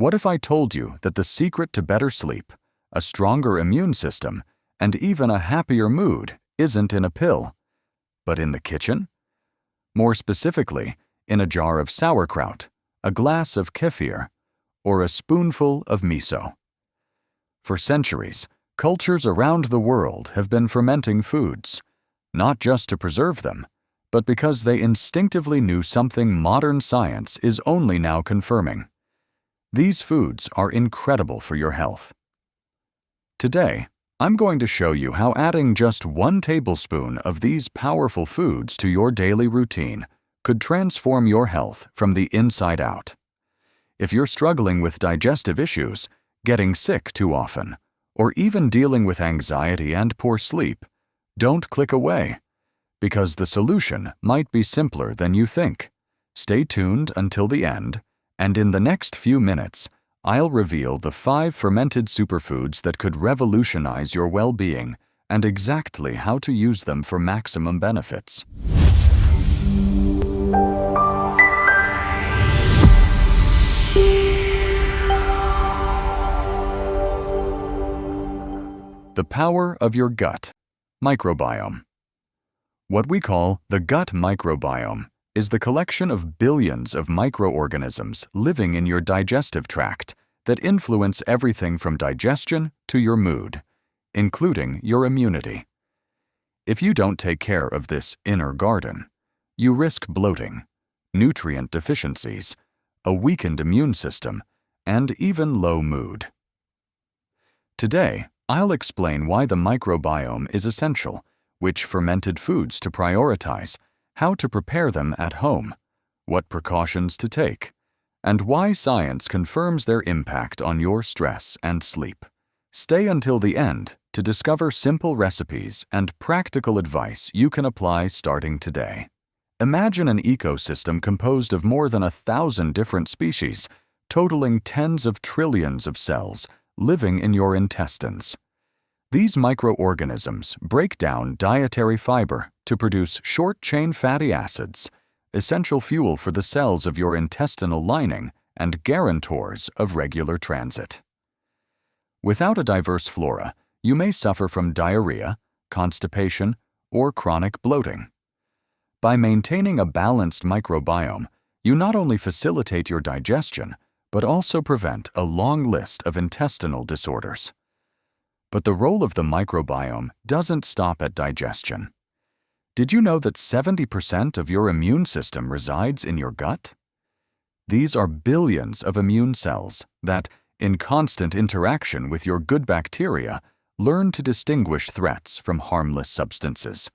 What if I told you that the secret to better sleep, a stronger immune system, and even a happier mood isn't in a pill, but in the kitchen? More specifically, in a jar of sauerkraut, a glass of kefir, or a spoonful of miso. For centuries, cultures around the world have been fermenting foods, not just to preserve them, but because they instinctively knew something modern science is only now confirming. These foods are incredible for your health. Today, I'm going to show you how adding just 1 tablespoon of these powerful foods to your daily routine could transform your health from the inside out. If you're struggling with digestive issues, getting sick too often, or even dealing with anxiety and poor sleep, don't click away, because the solution might be simpler than you think. Stay tuned until the end, and in the next few minutes, I'll reveal the 5 fermented superfoods that could revolutionize your well-being and exactly how to use them for maximum benefits. The power of your gut microbiome. What we call the gut microbiome is the collection of billions of microorganisms living in your digestive tract that influence everything from digestion to your mood, including your immunity. If you don't take care of this inner garden, you risk bloating, nutrient deficiencies, a weakened immune system, and even low mood. Today, I'll explain why the microbiome is essential, which fermented foods to prioritize, how to prepare them at home, what precautions to take, and why science confirms their impact on your stress and sleep. Stay until the end to discover simple recipes and practical advice you can apply starting today. Imagine an ecosystem composed of more than 1,000 different species, totaling tens of trillions of cells living in your intestines. These microorganisms break down dietary fiber to produce short-chain fatty acids, essential fuel for the cells of your intestinal lining and guarantors of regular transit. Without a diverse flora, you may suffer from diarrhea, constipation, or chronic bloating. By maintaining a balanced microbiome, you not only facilitate your digestion, but also prevent a long list of intestinal disorders. But the role of the microbiome doesn't stop at digestion. Did you know that 70% of your immune system resides in your gut? These are billions of immune cells that, in constant interaction with your good bacteria, learn to distinguish threats from harmless substances.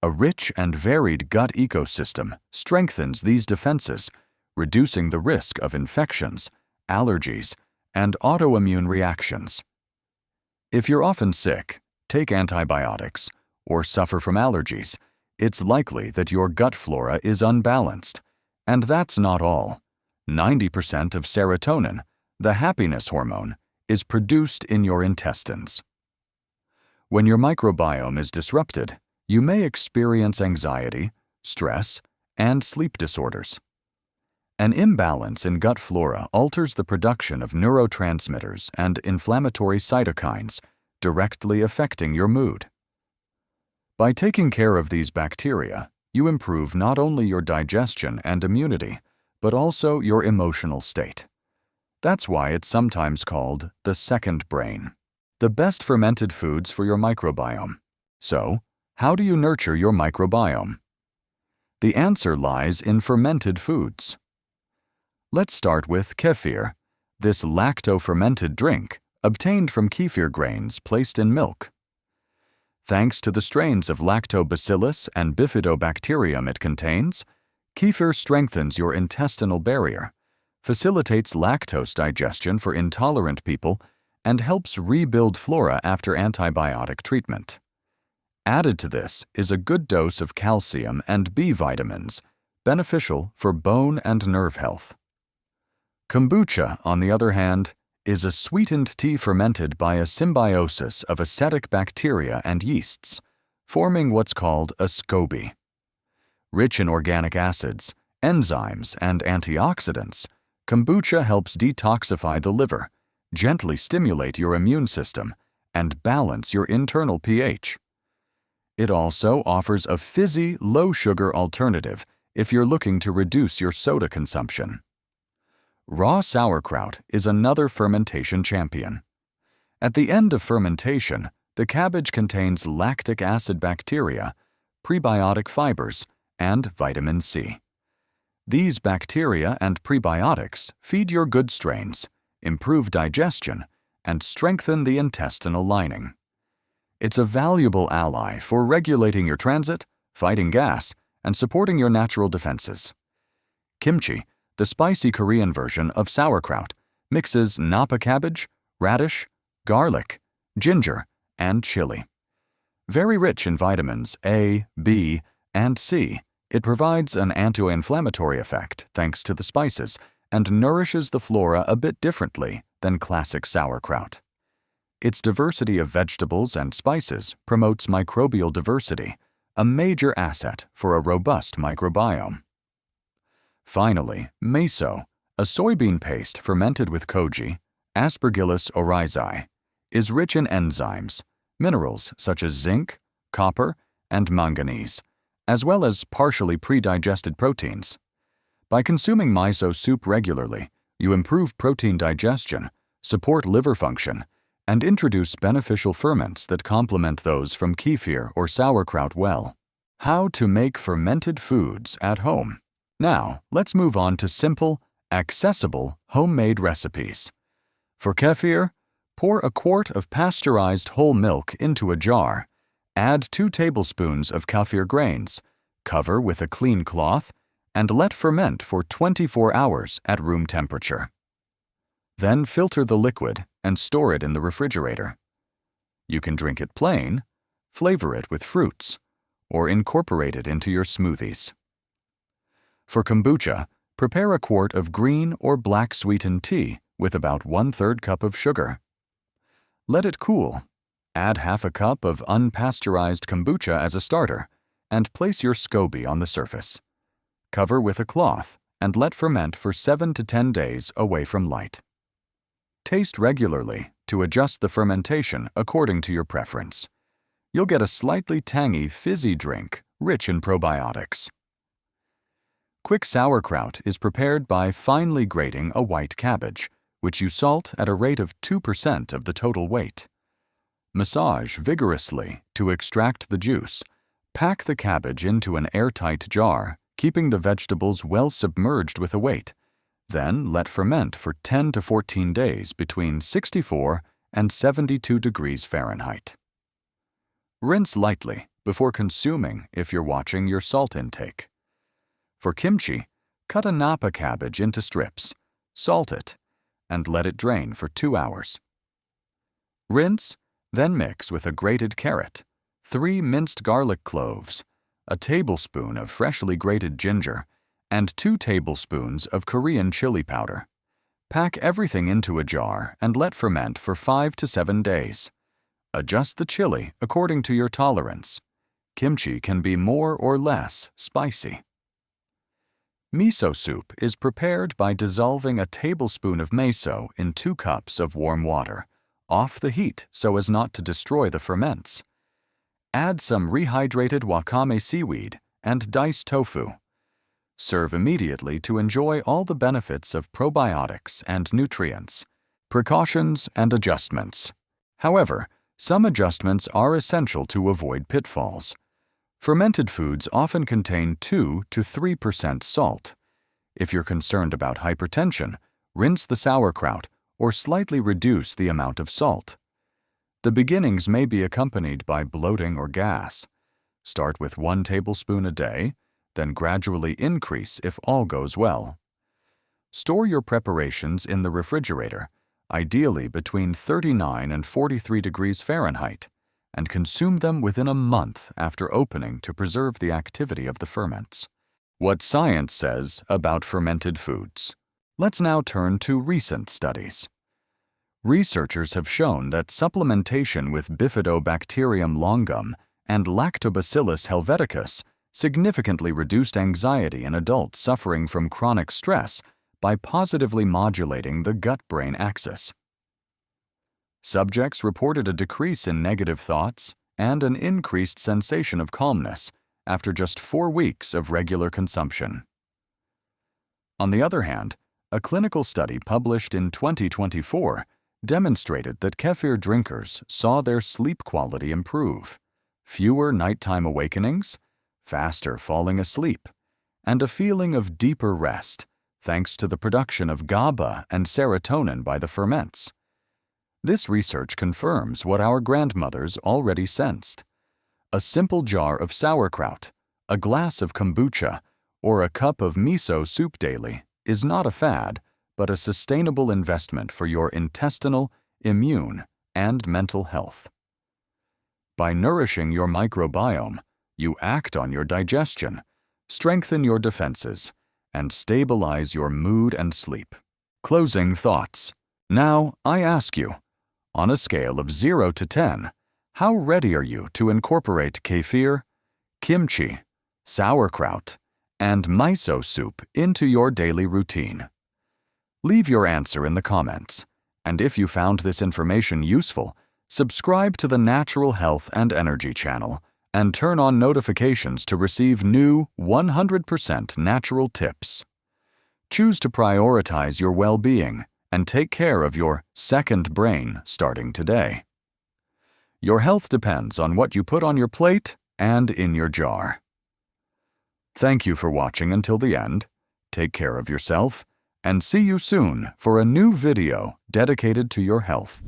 A rich and varied gut ecosystem strengthens these defenses, reducing the risk of infections, allergies, and autoimmune reactions. If you're often sick, take antibiotics, or suffer from allergies, it's likely that your gut flora is unbalanced. And that's not all. 90% of serotonin, the happiness hormone, is produced in your intestines. When your microbiome is disrupted, you may experience anxiety, stress, and sleep disorders. An imbalance in gut flora alters the production of neurotransmitters and inflammatory cytokines, directly affecting your mood. By taking care of these bacteria, you improve not only your digestion and immunity, but also your emotional state. That's why it's sometimes called the second brain. The best fermented foods for your microbiome. So, how do you nurture your microbiome? The answer lies in fermented foods. Let's start with kefir, this lacto-fermented drink obtained from kefir grains placed in milk. Thanks to the strains of lactobacillus and bifidobacterium it contains, kefir strengthens your intestinal barrier, facilitates lactose digestion for intolerant people, and helps rebuild flora after antibiotic treatment. Added to this is a good dose of calcium and B vitamins, beneficial for bone and nerve health. Kombucha, on the other hand, is a sweetened tea fermented by a symbiosis of acetic bacteria and yeasts, forming what's called a SCOBY. Rich in organic acids, enzymes, and antioxidants, Kombucha helps detoxify the liver, gently stimulate your immune system, and balance your internal pH. It also offers a fizzy, low-sugar alternative if you're looking to reduce your soda consumption. Raw sauerkraut is another fermentation champion. At the end of fermentation, the cabbage contains lactic acid bacteria, prebiotic fibers, and vitamin C. These bacteria and prebiotics feed your good strains, improve digestion, and strengthen the intestinal lining. It's a valuable ally for regulating your transit, fighting gas, and supporting your natural defenses. Kimchi, the spicy Korean version of sauerkraut, mixes napa cabbage, radish, garlic, ginger, and chili. Very rich in vitamins A, B, and C, it provides an anti-inflammatory effect thanks to the spices and nourishes the flora a bit differently than classic sauerkraut. Its diversity of vegetables and spices promotes microbial diversity, a major asset for a robust microbiome. Finally, miso, a soybean paste fermented with koji, Aspergillus oryzae, is rich in enzymes, minerals such as zinc, copper, and manganese, as well as partially pre-digested proteins. By consuming miso soup regularly, you improve protein digestion, support liver function, and introduce beneficial ferments that complement those from kefir or sauerkraut well. How to make fermented foods at home. Now, let's move on to simple, accessible, homemade recipes. For kefir, pour a quart of pasteurized whole milk into a jar, add 2 tablespoons of kefir grains, cover with a clean cloth, and let ferment for 24 hours at room temperature. Then filter the liquid and store it in the refrigerator. You can drink it plain, flavor it with fruits, or incorporate it into your smoothies. For kombucha, prepare a quart of green or black sweetened tea with about 1/3 cup of sugar. Let it cool. Add half a cup of unpasteurized kombucha as a starter, and place your SCOBY on the surface. Cover with a cloth and let ferment for 7 to 10 days away from light. Taste regularly to adjust the fermentation according to your preference. You'll get a slightly tangy, fizzy drink rich in probiotics. Quick sauerkraut is prepared by finely grating a white cabbage, which you salt at a rate of 2% of the total weight. Massage vigorously to extract the juice. Pack the cabbage into an airtight jar, keeping the vegetables well submerged with a weight. Then let ferment for 10 to 14 days between 64 and 72 degrees Fahrenheit. Rinse lightly before consuming if you're watching your salt intake. For kimchi, cut a napa cabbage into strips, salt it, and let it drain for 2 hours. Rinse, then mix with a grated carrot, 3 minced garlic cloves, a tablespoon of freshly grated ginger, and 2 tablespoons of Korean chili powder. Pack everything into a jar and let ferment for 5 to 7 days. Adjust the chili according to your tolerance. Kimchi can be more or less spicy. Miso soup is prepared by dissolving a tablespoon of miso in 2 cups of warm water. Off the heat so as not to destroy the ferments. Add some rehydrated wakame seaweed and diced tofu. Serve immediately to enjoy all the benefits of probiotics and nutrients. Precautions and adjustments. However, some adjustments are essential to avoid pitfalls. Fermented foods often contain 2 to 3% salt. If you're concerned about hypertension, rinse the sauerkraut or slightly reduce the amount of salt. The beginnings may be accompanied by bloating or gas. Start with 1 tablespoon a day, then gradually increase if all goes well. Store your preparations in the refrigerator, ideally between 39 and 43 degrees Fahrenheit, and consume them within a month after opening to preserve the activity of the ferments. What science says about fermented foods. Let's now turn to recent studies. Researchers have shown that supplementation with Bifidobacterium longum and Lactobacillus helveticus significantly reduced anxiety in adults suffering from chronic stress by positively modulating the gut-brain axis. Subjects reported a decrease in negative thoughts and an increased sensation of calmness after just 4 weeks of regular consumption. On the other hand, a clinical study published in 2024 demonstrated that kefir drinkers saw their sleep quality improve, fewer nighttime awakenings, faster falling asleep, and a feeling of deeper rest thanks to the production of GABA and serotonin by the ferments. This research confirms what our grandmothers already sensed. A simple jar of sauerkraut, a glass of kombucha, or a cup of miso soup daily is not a fad, but a sustainable investment for your intestinal, immune, and mental health. By nourishing your microbiome, you act on your digestion, strengthen your defenses, and stabilize your mood and sleep. Closing thoughts. Now, I ask you, on a scale of 0 to 10, how ready are you to incorporate kefir, kimchi, sauerkraut, and miso soup into your daily routine? Leave your answer in the comments, and if you found this information useful, subscribe to the Natural Health and Energy channel and turn on notifications to receive new 100% natural tips. Choose to prioritize your well-being and take care of your second brain starting today. Your health depends on what you put on your plate and in your jar. Thank you for watching until the end. Take care of yourself, and see you soon for a new video dedicated to your health.